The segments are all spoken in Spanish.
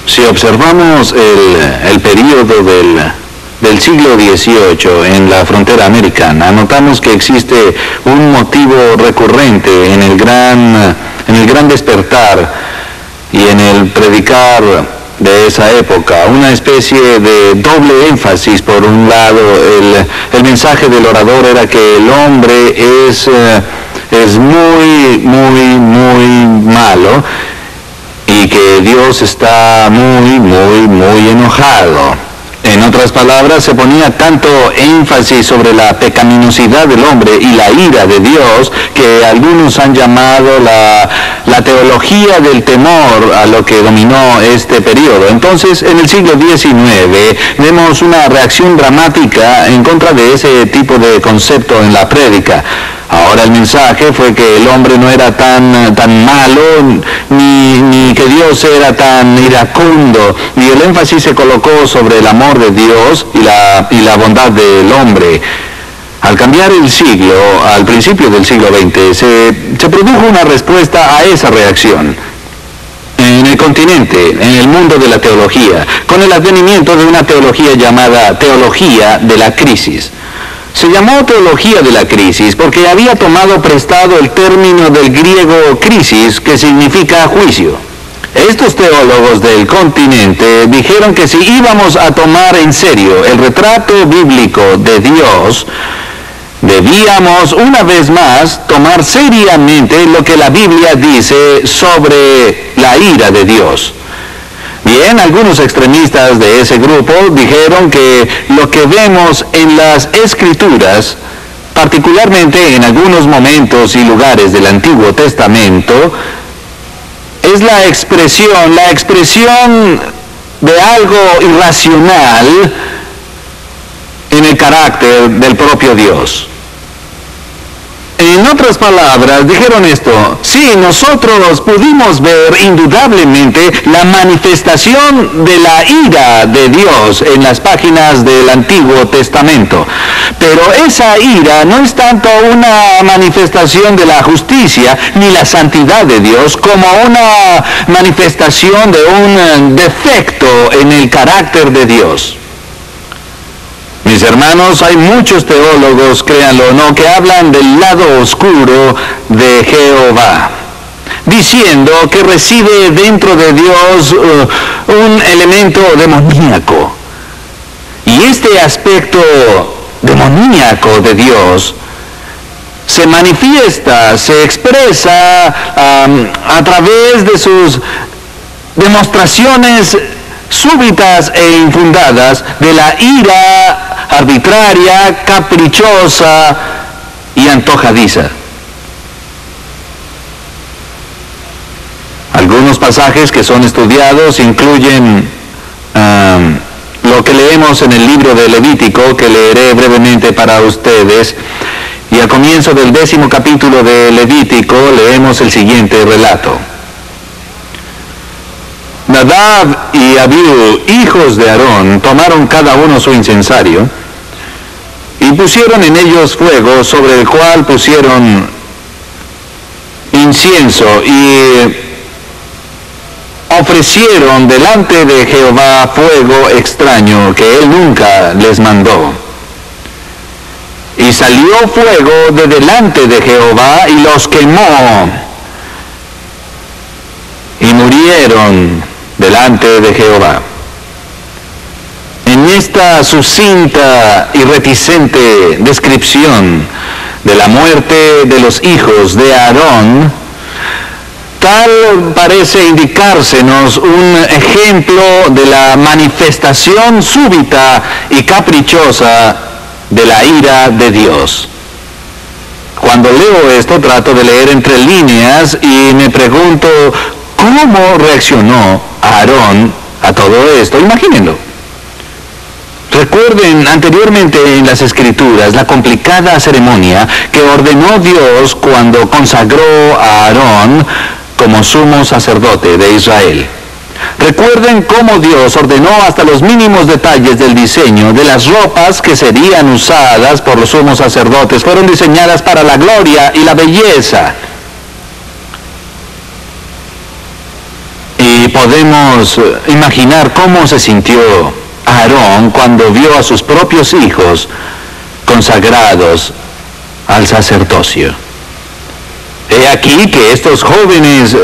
Si observamos el período del siglo XVIII en la frontera americana, notamos que existe un motivo recurrente en el gran despertar y en el predicar de esa época, una especie de doble énfasis. Por un lado, el mensaje del orador era que el hombre es muy, muy, muy malo y que Dios está muy, muy, muy enojado. En otras palabras, se ponía tanto énfasis sobre la pecaminosidad del hombre y la ira de Dios que algunos han llamado la teología del temor a lo que dominó este periodo. Entonces, en el siglo XIX vemos una reacción dramática en contra de ese tipo de concepto en la prédica. Ahora el mensaje fue que el hombre no era tan malo, ni que Dios era tan iracundo, y el énfasis se colocó sobre el amor de Dios y la bondad del hombre. Al cambiar el siglo, al principio del siglo XX, se produjo una respuesta a esa reacción en el continente, en el mundo de la teología, con el advenimiento de una teología llamada teología de la crisis. Se llamó teología de la crisis porque había tomado prestado el término del griego crisis, que significa juicio. Estos teólogos del continente dijeron que si íbamos a tomar en serio el retrato bíblico de Dios, debíamos una vez más tomar seriamente lo que la Biblia dice sobre la ira de Dios. Bien, algunos extremistas de ese grupo dijeron que lo que vemos en las Escrituras, particularmente en algunos momentos y lugares del Antiguo Testamento, es la expresión de algo irracional en el carácter del propio Dios. En otras palabras, dijeron esto: sí, nosotros pudimos ver indudablemente la manifestación de la ira de Dios en las páginas del Antiguo Testamento, pero esa ira no es tanto una manifestación de la justicia ni la santidad de Dios como una manifestación de un defecto en el carácter de Dios. Mis hermanos, hay muchos teólogos, créanlo o no, que hablan del lado oscuro de Jehová, diciendo que reside dentro de Dios un elemento demoníaco. Y este aspecto demoníaco de Dios se manifiesta, se expresa a través de sus demostraciones súbitas e infundadas de la ira arbitraria, caprichosa y antojadiza. Algunos pasajes que son estudiados incluyen lo que leemos en el libro de Levítico, que leeré brevemente para ustedes. Y al comienzo del 10º capítulo de Levítico leemos el siguiente relato. Nadab y Abiú, hijos de Aarón, tomaron cada uno su incensario y pusieron en ellos fuego, sobre el cual pusieron incienso, y ofrecieron delante de Jehová fuego extraño que él nunca les mandó. Y salió fuego de delante de Jehová y los quemó, y murieron delante de Jehová. En esta sucinta y reticente descripción de la muerte de los hijos de Aarón, tal parece indicársenos un ejemplo de la manifestación súbita y caprichosa de la ira de Dios. Cuando leo esto, trato de leer entre líneas y me pregunto, ¿cómo reaccionó Aarón a todo esto? Imagínenlo. Recuerden anteriormente en las Escrituras la complicada ceremonia que ordenó Dios cuando consagró a Aarón como sumo sacerdote de Israel. Recuerden cómo Dios ordenó hasta los mínimos detalles del diseño de las ropas que serían usadas por los sumos sacerdotes. Fueron diseñadas para la gloria y la belleza. Y Y podemos imaginar cómo se sintió Aarón cuando vio a sus propios hijos consagrados al sacerdocio. He aquí que estos jóvenes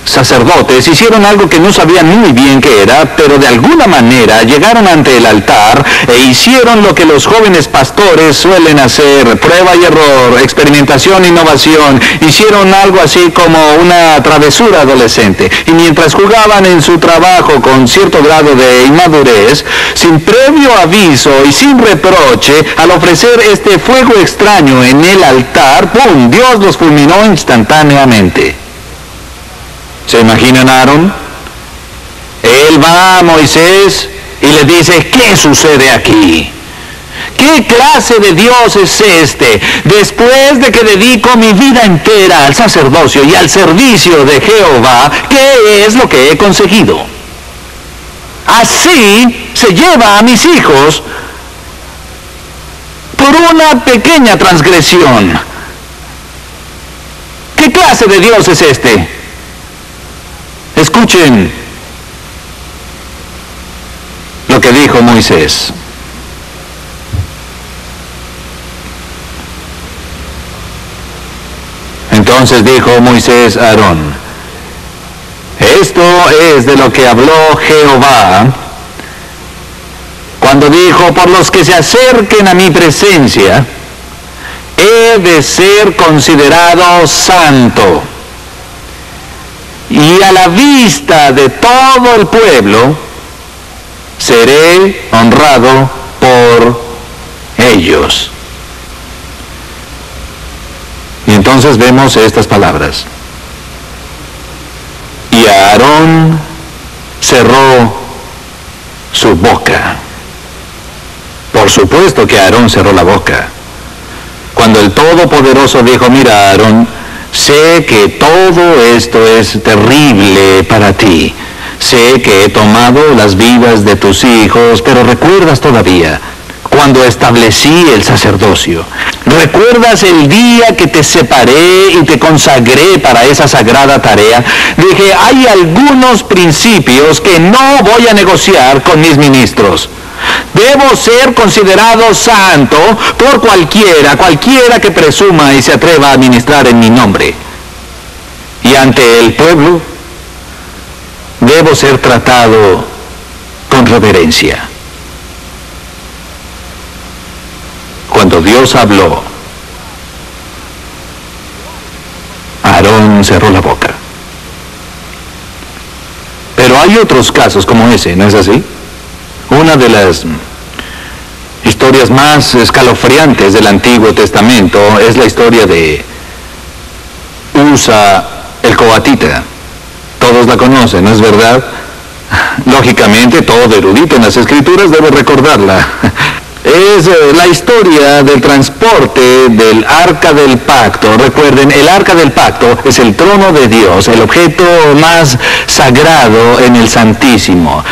sacerdotes hicieron algo que no sabían muy bien qué era, pero de alguna manera llegaron ante el altar e hicieron lo que los jóvenes pastores suelen hacer: prueba y error, experimentación, innovación. Hicieron algo así como una travesura adolescente, y mientras jugaban en su trabajo con cierto grado de inmadurez, sin previo aviso y sin reproche, al ofrecer este fuego extraño en el altar, ¡pum!, Dios los fulminó instantáneamente. ¿Se imaginan a Aarón? Él va a Moisés y le dice: ¿qué sucede aquí? ¿Qué clase de Dios es este? Después de que dedico mi vida entera al sacerdocio y al servicio de Jehová, ¿qué es lo que he conseguido? Así se lleva a mis hijos por una pequeña transgresión. ¿Qué clase de Dios es este? Escuchen lo que dijo Moisés. Entonces dijo Moisés a Aarón: esto es de lo que habló Jehová cuando dijo: por los que se acerquen a mi presencia, he de ser considerado santo. Y a la vista de todo el pueblo seré honrado por ellos. Y entonces vemos estas palabras: y Aarón cerró su boca. Por supuesto que Aarón cerró la boca. Cuando el Todopoderoso dijo: mira, Aarón, sé que todo esto es terrible para ti. Sé que he tomado las vidas de tus hijos, pero ¿recuerdas todavía cuando establecí el sacerdocio? ¿Recuerdas el día que te separé y te consagré para esa sagrada tarea? Dije: hay algunos principios que no voy a negociar con mis ministros. Debo ser considerado santo por cualquiera que presuma y se atreva a ministrar en mi nombre. Y ante el pueblo, debo ser tratado con reverencia. Cuando Dios habló, Aarón cerró la boca. Pero hay otros casos como ese, ¿no es así? Una de las historias más escalofriantes del Antiguo Testamento es la historia de Usa el Coatita. Todos la conocen, ¿no es verdad? Lógicamente, todo erudito en las Escrituras debe recordarla. Es la historia del transporte del Arca del Pacto. Recuerden, el Arca del Pacto es el trono de Dios, el objeto más sagrado en el Santísimo.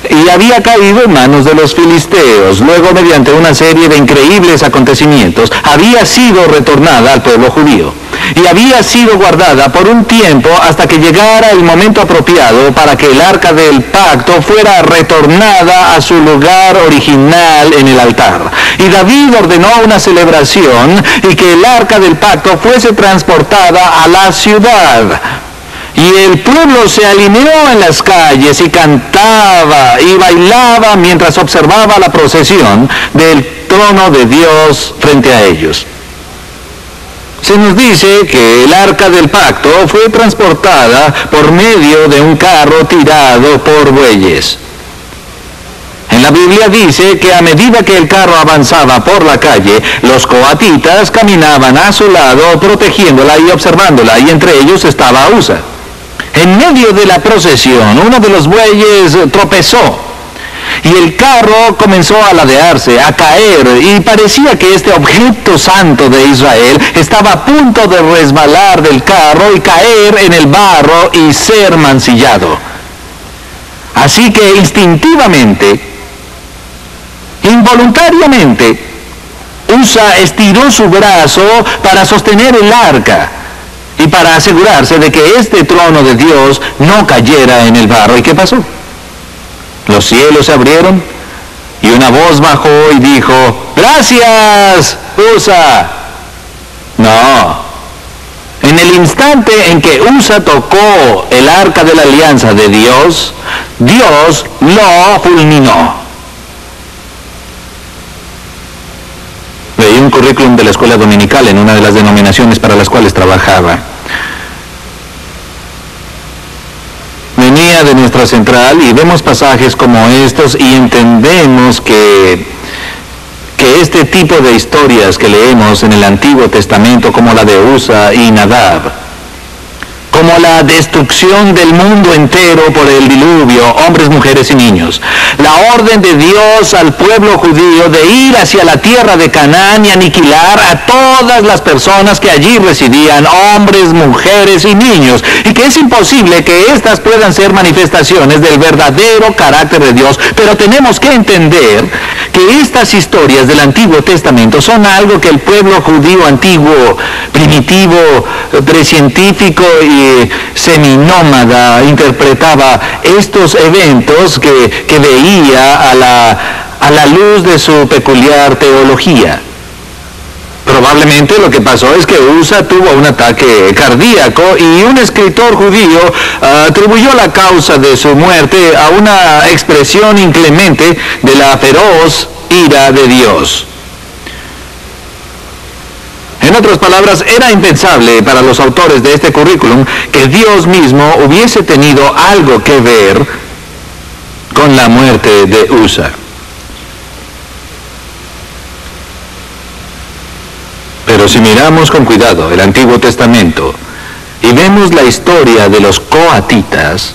Y había caído en manos de los filisteos. Luego, mediante una serie de increíbles acontecimientos, había sido retornada al pueblo judío. Y había sido guardada por un tiempo hasta que llegara el momento apropiado para que el Arca del Pacto fuera retornada a su lugar original en el altar. Y David ordenó una celebración y que el Arca del Pacto fuese transportada a la ciudad. Y el pueblo se alineó en las calles y cantaba y bailaba mientras observaba la procesión del trono de Dios frente a ellos. Se nos dice que el Arca del Pacto fue transportada por medio de un carro tirado por bueyes. En la Biblia dice que a medida que el carro avanzaba por la calle, los coatitas caminaban a su lado protegiéndola y observándola, y entre ellos estaba Usa. En medio de la procesión, uno de los bueyes tropezó y el carro comenzó a ladearse, a caer, y parecía que este objeto santo de Israel estaba a punto de resbalar del carro y caer en el barro y ser mancillado. Así que instintivamente, involuntariamente, Usa estiró su brazo para sostener el arca. y para asegurarse de que este trono de Dios no cayera en el barro. ¿Y qué pasó? Los cielos se abrieron y una voz bajó y dijo, ¡gracias, Usa! No. En el instante en que Usa tocó el arca de la alianza de Dios, Dios lo fulminó. Leí un currículum de la escuela dominical en una de las denominaciones para las cuales trabajaba. Venía de nuestra central y vemos pasajes como estos y entendemos que este tipo de historias que leemos en el Antiguo Testamento, como la de Usa y Nadab, como la destrucción del mundo entero por el diluvio, hombres, mujeres y niños, la orden de Dios al pueblo judío de ir hacia la tierra de Canaán y aniquilar a todas las personas que allí residían, hombres, mujeres y niños, y que es imposible que estas puedan ser manifestaciones del verdadero carácter de Dios, pero tenemos que entender que estas historias del Antiguo Testamento son algo que el pueblo judío antiguo, primitivo, precientífico y seminómada interpretaba estos eventos que veía a la luz de su peculiar teología. Probablemente lo que pasó es que Usa tuvo un ataque cardíaco y un escritor judío atribuyó la causa de su muerte a una expresión inclemente de la feroz ira de Dios. En otras palabras, era impensable para los autores de este currículum que Dios mismo hubiese tenido algo que ver con la muerte de Usa. Pero si miramos con cuidado el Antiguo Testamento y vemos la historia de los coatitas,